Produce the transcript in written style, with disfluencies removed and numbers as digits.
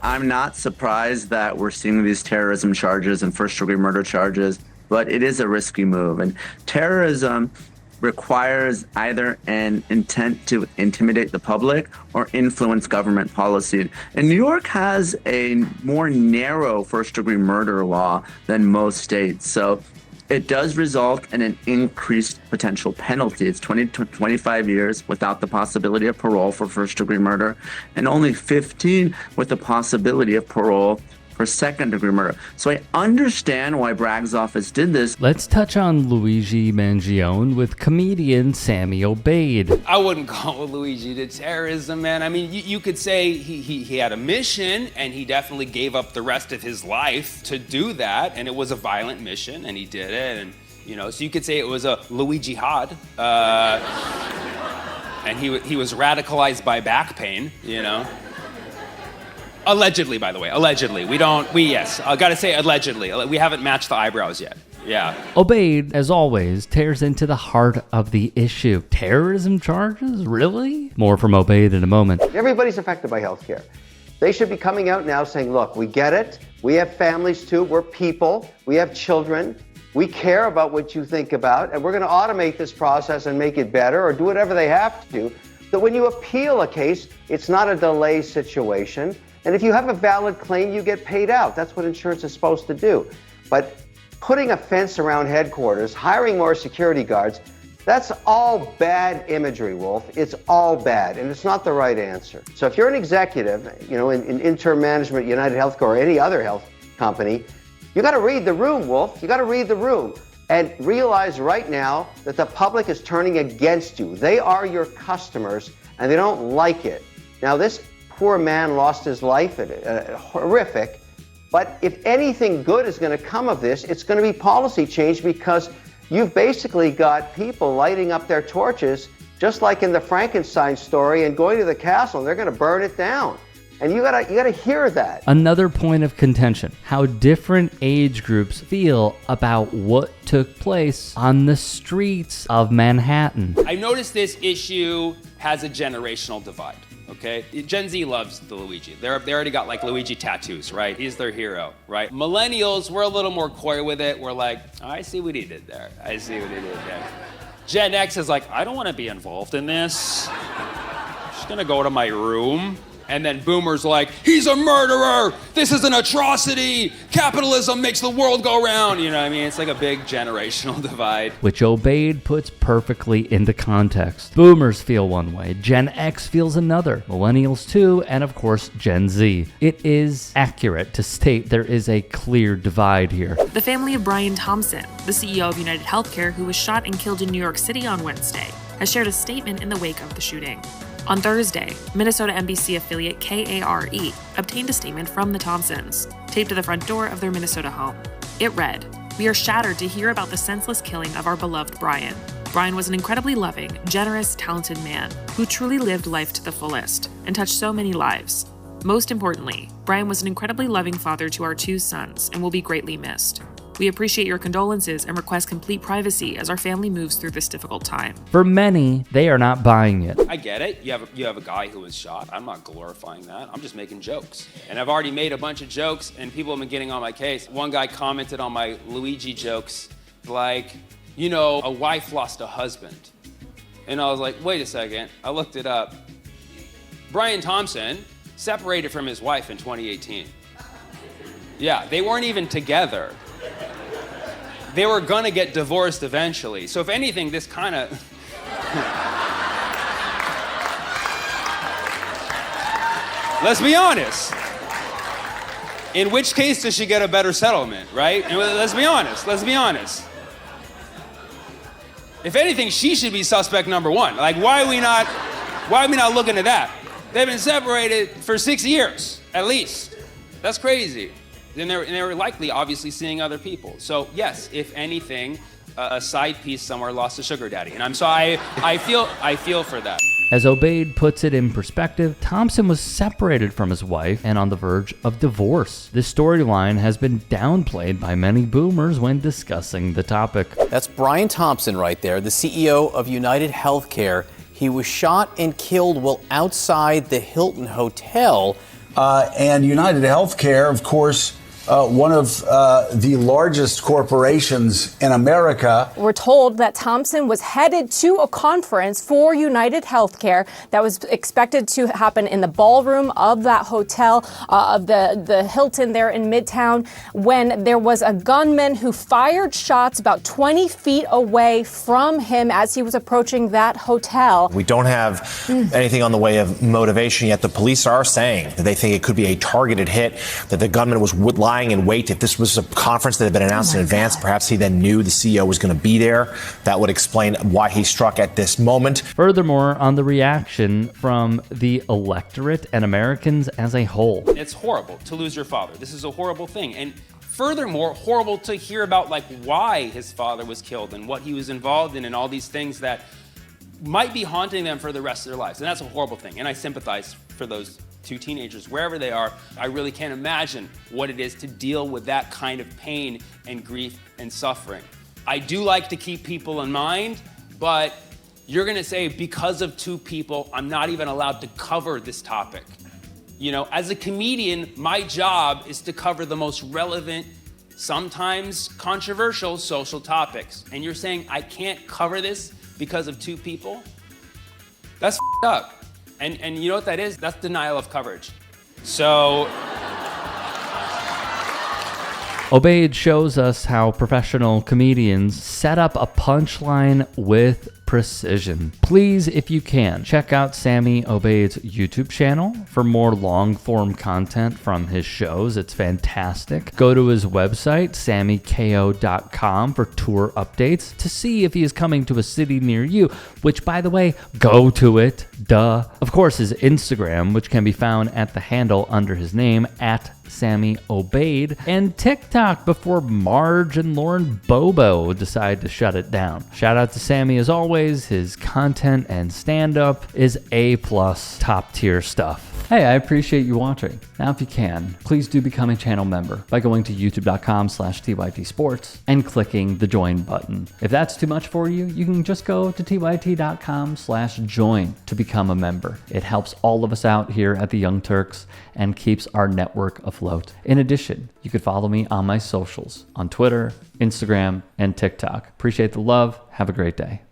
I'm not surprised that we're seeing these terrorism charges and first-degree murder charges, but it is a risky move. And terrorism requires either an intent to intimidate the public or influence government policy. And New York has a more narrow first-degree murder law than most states. So it does result in an increased potential penalty. It's 20 to 25 years without the possibility of parole for first-degree murder, and only 15 with the possibility of parole for second-degree murder. So I understand why Bragg's office did this. Let's touch on Luigi Mangione with comedian Sammy Obeid. I wouldn't call Luigi to terrorism, man. I mean, you could say he had a mission, and he definitely gave up the rest of his life to do that, and it was a violent mission, and he did it, and so you could say it was a Luigi jihad, and he was radicalized by back pain, Allegedly, by the way, allegedly. Yes, I gotta say allegedly. We haven't matched the eyebrows yet. Yeah. Obeid, as always, tears into the heart of the issue. Terrorism charges? Really? More from Obeid in a moment. Everybody's affected by healthcare. They should be coming out now saying, look, we get it. We have families too. We're people. We have children. We care about what you think about, and we're going to automate this process and make it better or do whatever they have to do. That when you appeal a case, it's not a delay situation. And if you have a valid claim, you get paid out. That's what insurance is supposed to do. But putting a fence around headquarters, hiring more security guards, that's all bad imagery, Wolf. It's all bad, and it's not the right answer. So if you're an executive, in interim management, United Healthcare, or any other health company, you got to read the room, Wolf. You got to read the room and realize right now that the public is turning against you. They are your customers, and they don't like it. Now, this poor man lost his life, horrific. But if anything good is going to come of this, it's going to be policy change, because you've basically got people lighting up their torches, just like in the Frankenstein story, and going to the castle, and they're going to burn it down. And you gotta hear that. Another point of contention, how different age groups feel about what took place on the streets of Manhattan. I noticed this issue has a generational divide. Okay, Gen Z loves the Luigi. They already got like Luigi tattoos, right? He's their hero, right? Millennials, we're a little more coy with it. We're like, I see what he did there. I see what he did there. Gen X is like, I don't want to be involved in this. I'm just gonna go to my room. And then boomers like, he's a murderer. This is an atrocity. Capitalism makes the world go round. You know what I mean? It's like a big generational divide. Which Obeid puts perfectly into context. Boomers feel one way, Gen X feels another, millennials too, and of course Gen Z. It is accurate to state there is a clear divide here. The family of Brian Thompson, the CEO of United Healthcare, who was shot and killed in New York City on Wednesday, has shared a statement in the wake of the shooting. On Thursday, Minnesota NBC affiliate KARE obtained a statement from the Thompsons, taped to the front door of their Minnesota home. It read, "We are shattered to hear about the senseless killing of our beloved Brian. Brian was an incredibly loving, generous, talented man who truly lived life to the fullest and touched so many lives. Most importantly, Brian was an incredibly loving father to our 2 sons and will be greatly missed. We appreciate your condolences and request complete privacy as our family moves through this difficult time." For many, they are not buying it. I get it. You have a guy who was shot. I'm not glorifying that. I'm just making jokes. And I've already made a bunch of jokes, and people have been getting on my case. One guy commented on my Luigi jokes, like, a wife lost a husband. And I was like, wait a second. I looked it up. Brian Thompson separated from his wife in 2018. Yeah, they weren't even together. They were gonna get divorced eventually. So if anything, this kind of... Let's be honest. In which case does she get a better settlement, right? And let's be honest. If anything, she should be suspect number 1. Like, why are we not looking at that? They've been separated for 6 years, at least. That's crazy. And they were likely, obviously, seeing other people. So yes, if anything, a side piece somewhere lost a sugar daddy, and I feel for that. As Obeid puts it in perspective, Thompson was separated from his wife and on the verge of divorce. This storyline has been downplayed by many boomers when discussing the topic. That's Brian Thompson right there, the CEO of United Healthcare. He was shot and killed while outside the Hilton Hotel And United Healthcare, of course, one of the largest corporations in America. We're told that Thompson was headed to a conference for United Healthcare that was expected to happen in the ballroom of that hotel, of the Hilton there in Midtown, when there was a gunman who fired shots about 20 feet away from him as he was approaching that hotel. We don't have anything on the way of motivation yet. The police are saying that they think it could be a targeted hit, that the gunman was lying in wait. If this was a conference that had been announced in advance, perhaps he then knew the CEO was going to be there. That would explain why he struck at this moment. Furthermore, on the reaction from the electorate and Americans as a whole. It's horrible to lose your father. This is a horrible thing. And furthermore, horrible to hear about like why his father was killed and what he was involved in and all these things that might be haunting them for the rest of their lives. And that's a horrible thing. And I sympathize for those two teenagers, wherever they are. I really can't imagine what it is to deal with that kind of pain and grief and suffering. I do like to keep people in mind, but you're gonna say because of two people, I'm not even allowed to cover this topic. You know, as a comedian, my job is to cover the most relevant, sometimes controversial social topics. And you're saying I can't cover this because of two people? That's f***ed up. And you know what that is? That's denial of coverage. So Obeid shows us how professional comedians set up a punchline with precision. Please, if you can, check out Sammy Obeid's YouTube channel for more long-form content from his shows. It's fantastic. Go to his website, sammyko.com, for tour updates to see if he is coming to a city near you, which, by the way, go to it, duh. Of course, his Instagram, which can be found at the handle under his name, at Sammy Obeid, and TikTok before Marge and Lauren Bobo decide to shut it down. Shout out to Sammy as always. His content and stand-up is A+ top tier stuff. Hey, I appreciate you watching. Now, if you can, please do become a channel member by going to youtube.com/tytsports and clicking the join button. If that's too much for you, you can just go to tyt.com/join to become a member. It helps all of us out here at the Young Turks and keeps our network afloat. In addition, you could follow me on my socials on Twitter, Instagram, and TikTok. Appreciate the love. Have a great day.